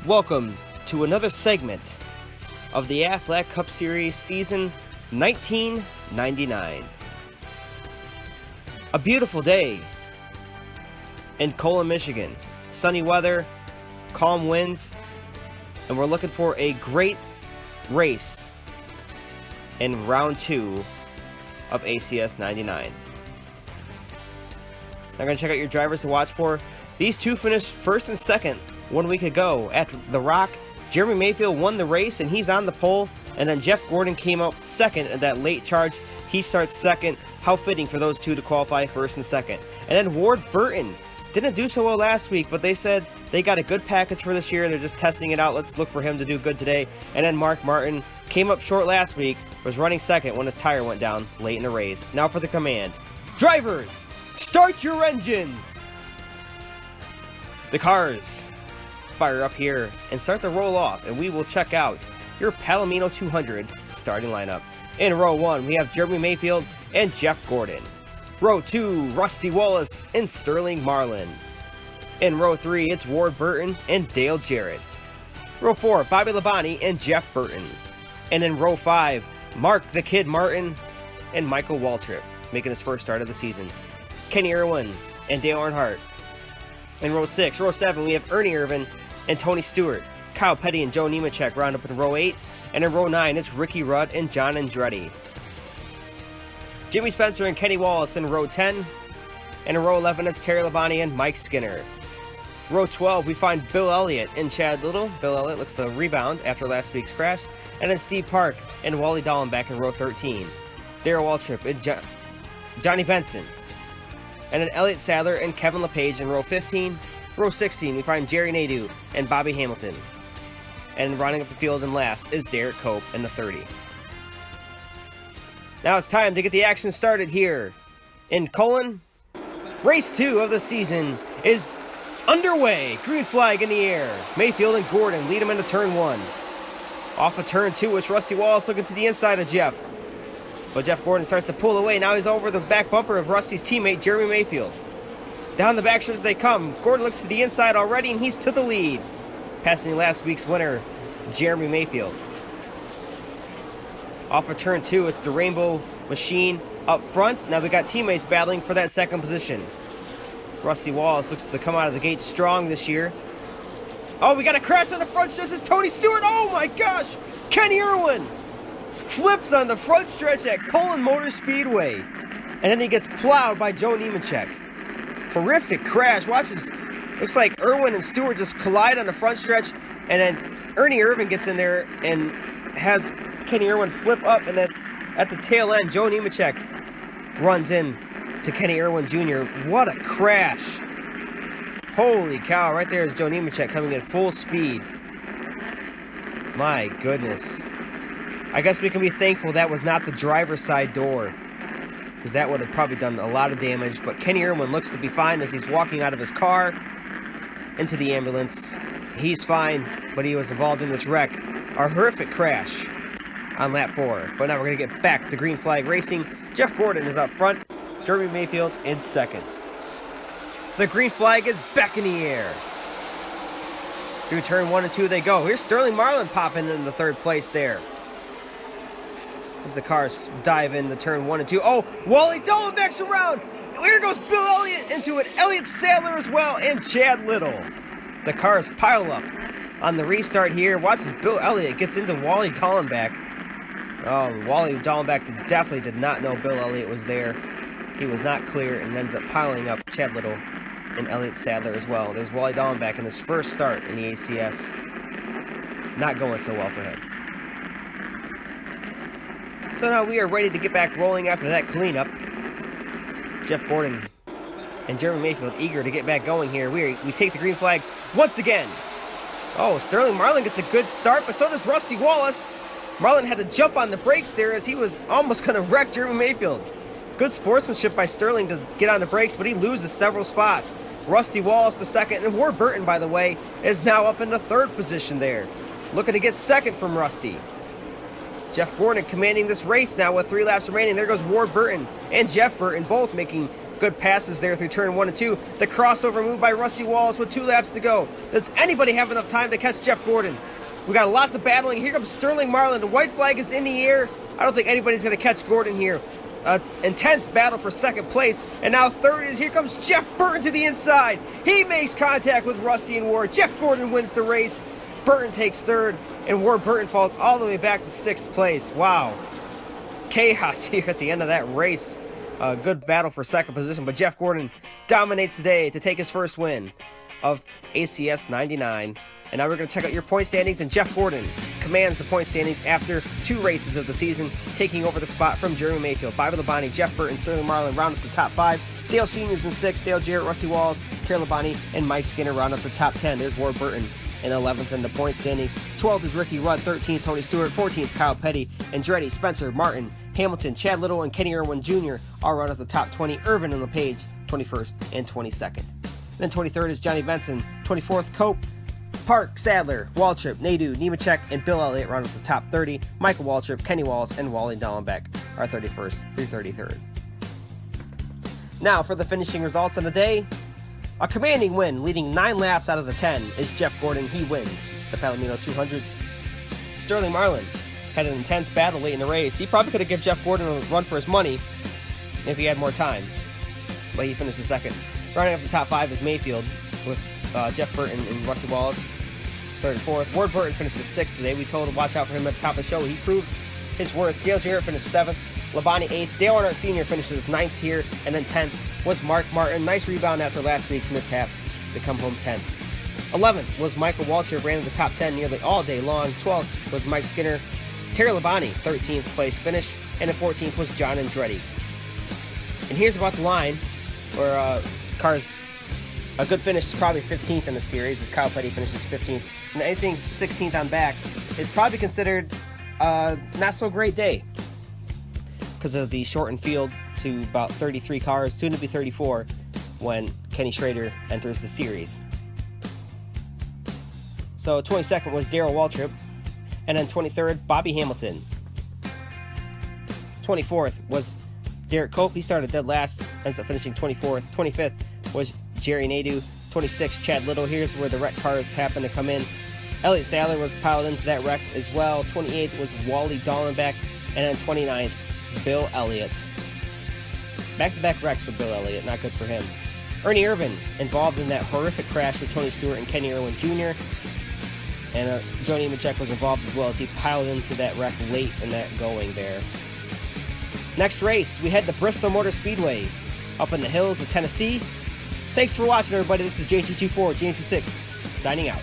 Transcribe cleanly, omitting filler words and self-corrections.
Welcome to another segment of the Aflac Cup Series Season 1999. A beautiful day in Colon, Michigan. Sunny weather, calm winds, and we're looking for a great race in round 2 of ACS99. I'm going to check out your drivers to watch for. These two finished first and second 1 week ago at The Rock. Jeremy Mayfield won the race and he's on the pole, and then Jeff Gordon came up second in that late charge. He starts second. How fitting for those two to qualify first and second. And then Ward Burton didn't do so well last week, but they said they got a good package for this year. They're just testing it out. Let's look for him to do good today. And then Mark Martin came up short last week, was running second when his tire went down late in the race. Now for the command. Drivers, start your engines! The cars fire up here and start to roll off, and we will check out your Palomino 200 starting lineup. In row 1, we have Jeremy Mayfield and Jeff Gordon. Row 2, Rusty Wallace and Sterling Marlin. In row 3, it's Ward Burton and Dale Jarrett. Row 4, Bobby Labonte and Jeff Burton. And in row 5, Mark the Kid Martin and Michael Waltrip, making his first start of the season. Kenny Irwin and Dale Earnhardt. In row 6, row 7, we have Ernie Irvin and Tony Stewart. Kyle Petty and Joe Nemechek round up in row 8. And in row 9, it's Ricky Rudd and John Andretti. Jimmy Spencer and Kenny Wallace in row 10. And in row 11, it's Terry Labonte and Mike Skinner. Row 12, we find Bill Elliott and Chad Little. Bill Elliott looks to rebound after last week's crash. And then Steve Park and Wally Dallenbach in row 13. Darrell Waltrip and Johnny Benson. And then Elliott Sadler and Kevin LePage in row 15. Row 16, we find Jerry Nadeau and Bobby Hamilton. And running up the field in last is Derek Cope in the 30. Now it's time to get the action started here in Colon. Race 2 of the season is underway. Green flag in the air. Mayfield and Gordon lead him into turn 1. Off of turn 2, it's Rusty Wallace looking to the inside of Jeff. But Jeff Gordon starts to pull away. Now he's over the back bumper of Rusty's teammate, Jeremy Mayfield. Down the back stretch they come. Gordon looks to the inside already, and he's to the lead, passing last week's winner, Jeremy Mayfield. Off of turn 2, it's the Rainbow Machine up front. Now we got teammates battling for that second position. Rusty Wallace looks to come out of the gate strong this year. Oh, we got a crash on the front stretch. It's Tony Stewart. Oh my gosh! Kenny Irwin flips on the front stretch at Colon Motor Speedway. And then he gets plowed by Joe Nemechek. Horrific crash. Watch this. Looks like Irwin and Stewart just collide on the front stretch, and then Ernie Irvin gets in there and has Kenny Irwin flip up, and then at the tail end, Joe Nemechek runs in to Kenny Irwin Jr. What a crash. Holy cow, right there is Joe Nemechek coming in full speed. My goodness. I guess we can be thankful that was not the driver's side door, because that would have probably done a lot of damage. But Kenny Irwin looks to be fine as he's walking out of his car into the ambulance. He's fine, but he was involved in this wreck. A horrific crash on lap 4. But now we're going to get back to green flag racing. Jeff Gordon is up front. Jeremy Mayfield in second. The green flag is back in the air. Through turn 1 and 2 they go. Here's Sterling Marlin popping in the third place there, as the cars dive into turn 1 and 2. Oh, Wally Dallenbach's around. Here goes Bill Elliott into it. Elliott Sadler as well, and Chad Little. The cars pile up on the restart here. Watch as Bill Elliott gets into Wally Dallenbach. Oh, Wally Dallenbach definitely did not know Bill Elliott was there. He was not clear and ends up piling up Chad Little and Elliott Sadler as well. There's Wally Dallenbach in his first start in the ACS. Not going so well for him. So now we are ready to get back rolling after that cleanup. Jeff Gordon and Jeremy Mayfield eager to get back going here. We take the green flag once again. Oh, Sterling Marlin gets a good start, but so does Rusty Wallace. Marlin had to jump on the brakes there as he was almost going to wreck Jeremy Mayfield. Good sportsmanship by Sterling to get on the brakes, but he loses several spots. Rusty Wallace the second, and Ward Burton, by the way, is now up in the third position there, looking to get second from Rusty. Jeff Gordon commanding this race now with 3 laps remaining. There goes Ward Burton and Jeff Burton, both making Good passes there through turn 1 and 2. The crossover move by Rusty Wallace with 2 laps to go. Does anybody have enough time to catch Jeff Gordon? We got lots of battling. Here comes Sterling Marlin. The white flag is in the air. I don't think anybody's going to catch Gordon here. Intense battle for second place. And now third is, here comes Jeff Burton to the inside. He makes contact with Rusty and Ward. Jeff Gordon wins the race. Burton takes third. And Ward Burton falls all the way back to 6th place. Wow. Chaos here at the end of that race. Good battle for second position. But Jeff Gordon dominates the day to take his first win of ACS99. And now we're going to check out your point standings, and Jeff Gordon commands the point standings after 2 races of the season, taking over the spot from Jeremy Mayfield. Bobby Labonte, Jeff Burton, Sterling Marlin round up the top 5. Dale Seniors in 6th, Dale Jarrett, Rusty Walls, Terry Labonte, and Mike Skinner round up the top 10. There's Ward Burton in 11th in the point standings. 12th is Ricky Rudd, 13th Tony Stewart, 14th Kyle Petty, Andretti, Spencer, Martin, Hamilton, Chad Little, and Kenny Irwin Jr. all round up the top 20. Irvin and LePage, 21st and 22nd. Then 23rd is Johnny Benson, 24th Cope, Park, Sadler, Waltrip, Nadu, Nemechek, and Bill Elliott round up the top 30. Michael Waltrip, Kenny Wallace, and Wally Dallenbeck are 31st through 33rd. Now for the finishing results of the day. A commanding win, leading 9 laps out of the 10, is Jeff Gordon. He wins the Palomino 200. Sterling Marlin had an intense battle late in the race. He probably could have given Jeff Gordon a run for his money if he had more time, but he finished second. Rounding up the top 5 is Mayfield with Jeff Burton and Rusty Wallace, 3rd and 4th. Ward Burton finishes 6th today. We told him to watch out for him at the top of the show. He proved his worth. Dale Jarrett finished 7th. Labonte 8th. Dale Earnhardt Sr. finishes 9th here. And then 10th was Mark Martin. Nice rebound after last week's mishap to come home 10th. 11th was Michael Waltrip, ran in the top 10 nearly all day long. 12th was Mike Skinner. Terry Labonte, 13th place finish. And in 14th was John Andretti. And here's about the line where cars... A good finish is probably 15th in the series, as Kyle Petty finishes 15th. And anything 16th on back is probably considered a not so great day because of the shortened field to about 33 cars, soon to be 34, when Kenny Schrader enters the series. So 22nd was Darrell Waltrip, and then 23rd, Bobby Hamilton. 24th was Derek Cope. He started dead last, ends up finishing 24th. 25th was Jerry Nadu. 26th, Chad Little. Here's where the wreck cars happen to come in. Elliott Sadler was piled into that wreck as well. 28th was Wally Dallenbeck. And then 29th, Bill Elliott. Back-to-back wrecks for Bill Elliott. Not good for him. Ernie Irvin involved in that horrific crash with Tony Stewart and Kenny Irwin Jr. And Joe Nemechek was involved as well as he piled into that wreck late in that going there. Next race, we head to Bristol Motor Speedway up in the hills of Tennessee. Thanks for watching, everybody. This is JT24, JT26, signing out.